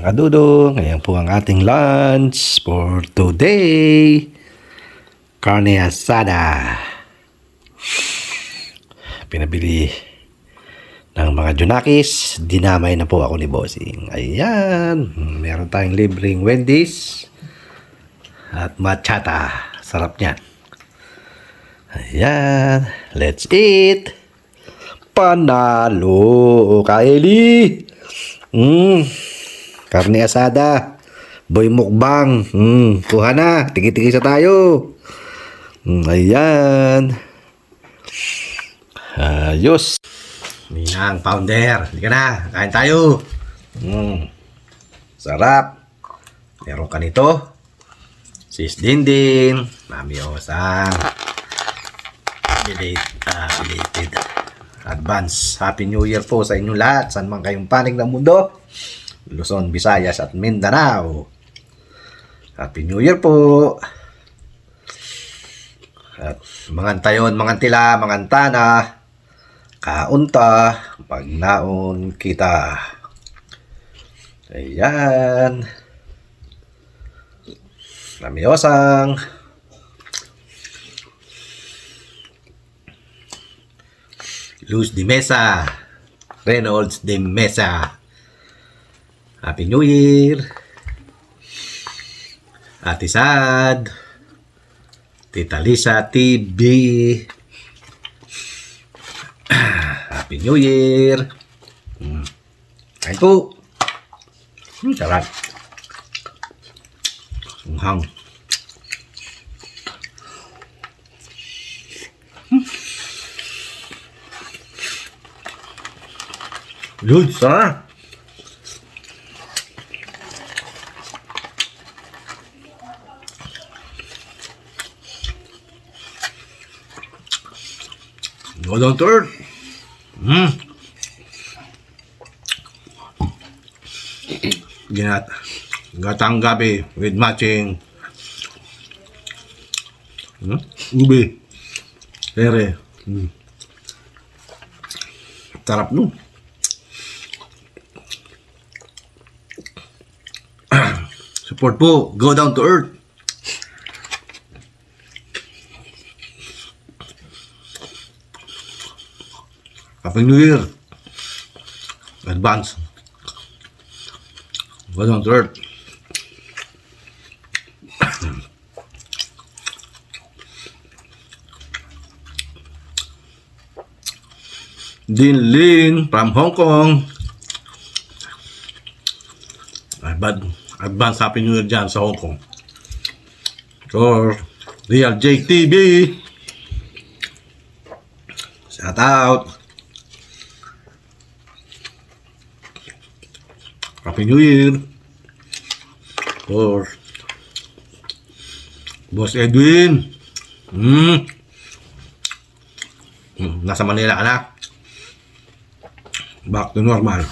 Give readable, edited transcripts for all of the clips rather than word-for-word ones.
kadudong, ngayon po ang ating lunch for today. Carne asada. Pinabili ng mga Junakis. Dinamay na po ako ni Bossing. Ayan. Meron tayong libreng Wendy's at matchata. Sarap niyan. Ayan. Let's eat. Panalo, Kaeli. Karne asada. Boy mukbang. Kuha na. Tigi-tigisa tayo. Ayan. Ayos. Minang pounder. Hindi ka na. Kain tayo. Sarap. Meron ka nito. Sis Dindin. Mami Osang. Belated. Advance. Happy New Year po sa inyo lahat. Saan man kayong panig ng mundo. Luzon, Visayas at Mindanao. Happy New Year po. At mangantayon, mangantila, mangantana. Kaunta. Pagnaon kita. Ayan. Lamiyosang. Luz de Mesa. Reynolds de Mesa. Happy New Year. Ate Sad. Tita Lisa TV. Happy New Year. Kain po. Sarap. Sunghang. Good, sarap. Go down to earth. Gatang gabi with matching ubi. Pere. Sarap no. Support po. Go down to earth. Happy New Year. Advance. Go down to earth. Din Lin from Hong Kong. Advance Happy New Year dyan sa Hong Kong. For Real JTV. Shout out. Happy New Year. For Boss Edwin. Nasa Manila ka na. Back to normal.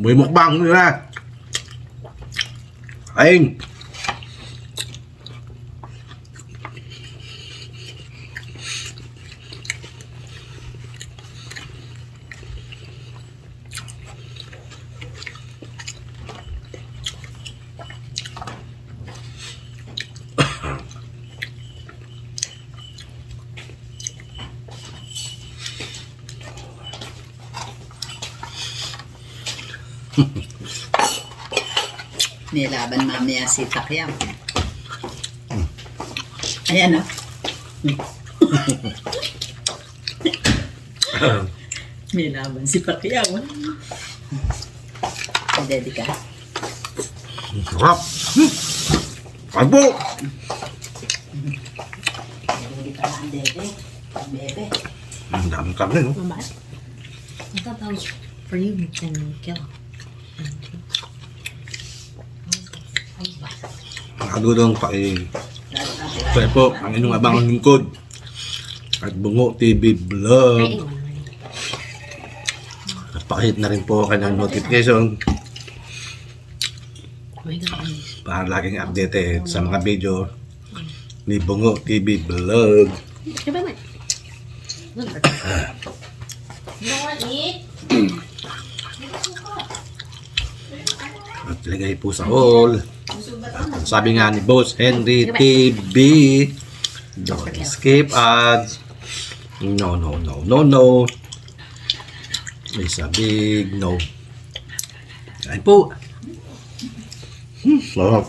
May mukbang nila. Ayun. Nilaban mamaya si Takyam. Ayan o. Nilaban si Pacquiao. Ready ka? Sarap. Kalbo. Ready ka na, Dede. Bebe. Ang daming karne, no? Mama, I thought that was for you and Gil. Nakadudong Kaya po, ang inyong abangang lingkod at Bungo TV Vlog. At pakihit na rin po kanyang notification my God. Para laging updated sa mga video ni Bungo TV Vlog. Diba na? You don't want meat? At lagay po sa all. Sabi nga ni Boss Henry TV, don't skip ads. No. It's a big no. Ay po. Sarap.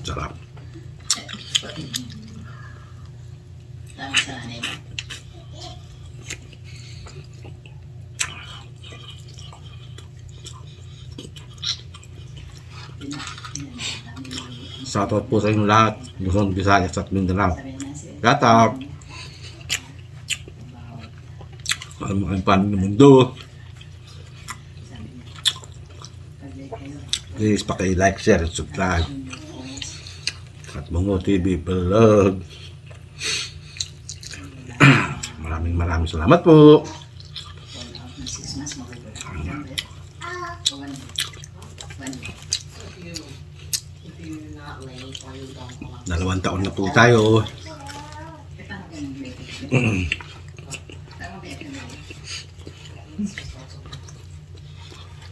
Sarap. Tama sa nanay mo. Shoutout po sa inyong lahat. Luzon, Visayas at Mindanao. Sabi na siya. Shout out. Ang mga paano ng mundo. Please paki-like, share, and subscribe. At Bungo TV Vlog. Maraming salamat po. If you're not late or you don't 2 taon na po tayo.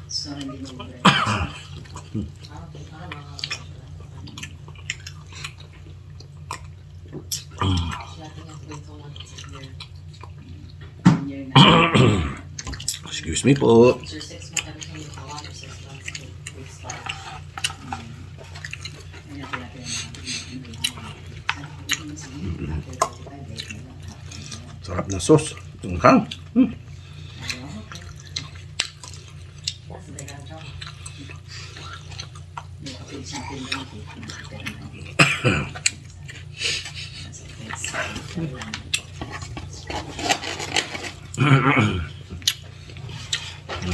So, hindi mo Excuse me po. It's your 6 months, every time you call on your 6 months, we start. Sarap na sauce. Hang. That's the big job.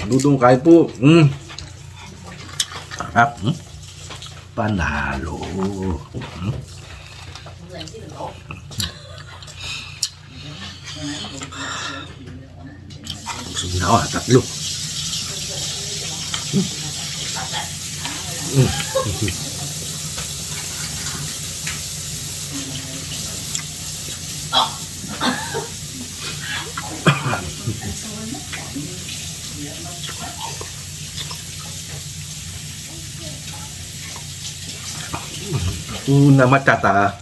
Dudong kain po. Sarap. Panalo. Busog na ako. 3. Una matata.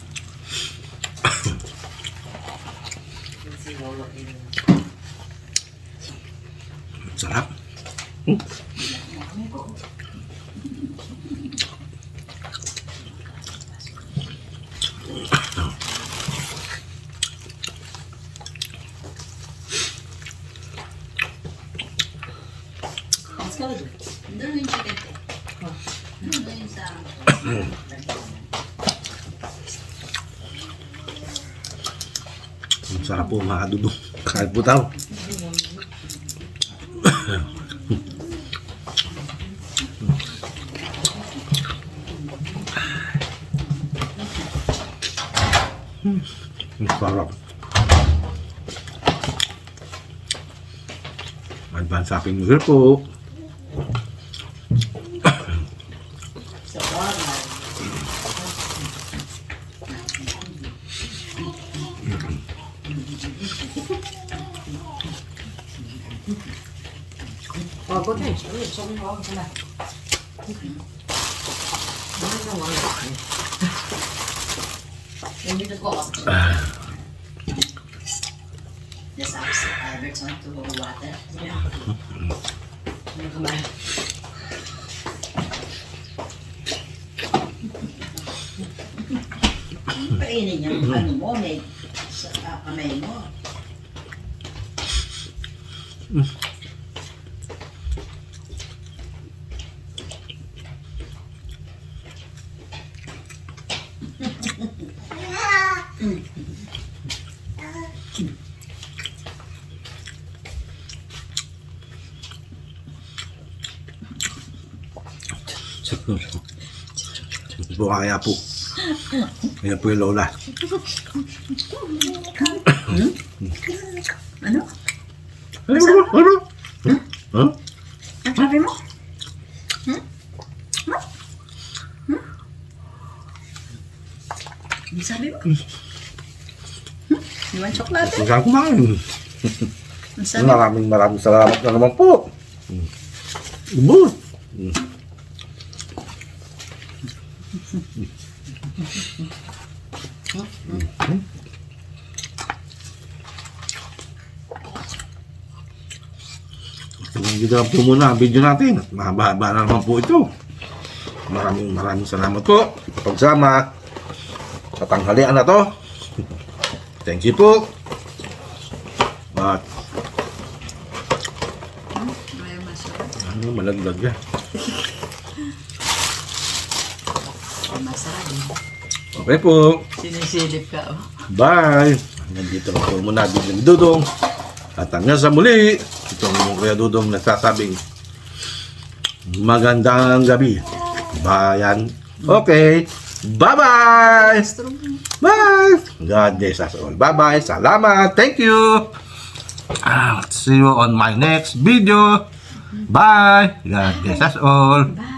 Sarap. Let's go. Doon yung chicken te. Doon yung sa... Sarap po mga dudong. Kain po tao. Sarap. Advance Happy New Year po. So, all Oh, go ahead. Show me all the left. Hindi ko ako. Just ask Albertson to water. Ano ka ba? Painin niya yung ano mo, may sa kamay mo. Po kaya po. Kaya po yung lola. Ano? Ano? Huh? Ang sabi mo? Ang sabi mo? Iwan tsokolate? Huwag kang kumain. Ang sabi mo? Maraming salamat na naman po. Ubus. Dito lang po muna ang video natin. Mahaba-haba na naman po ito. Maraming salamat po. Pagsama sa tanghalian na to. Thank you po. At Ayaw masarap. ano, malaglag yan. Masarap. Okay po. Sinisilip ka, oh. Bye! Nandito lang po muna biglang Dudong. At hanggang sa muli, ito ang Kuya Dudong nagsasabing magandang gabi. Bayan. Okay. Bye-bye! Bye! God bless us all. Bye-bye. Salamat. Thank you. See you on my next video. Bye. God bless us all. Bye.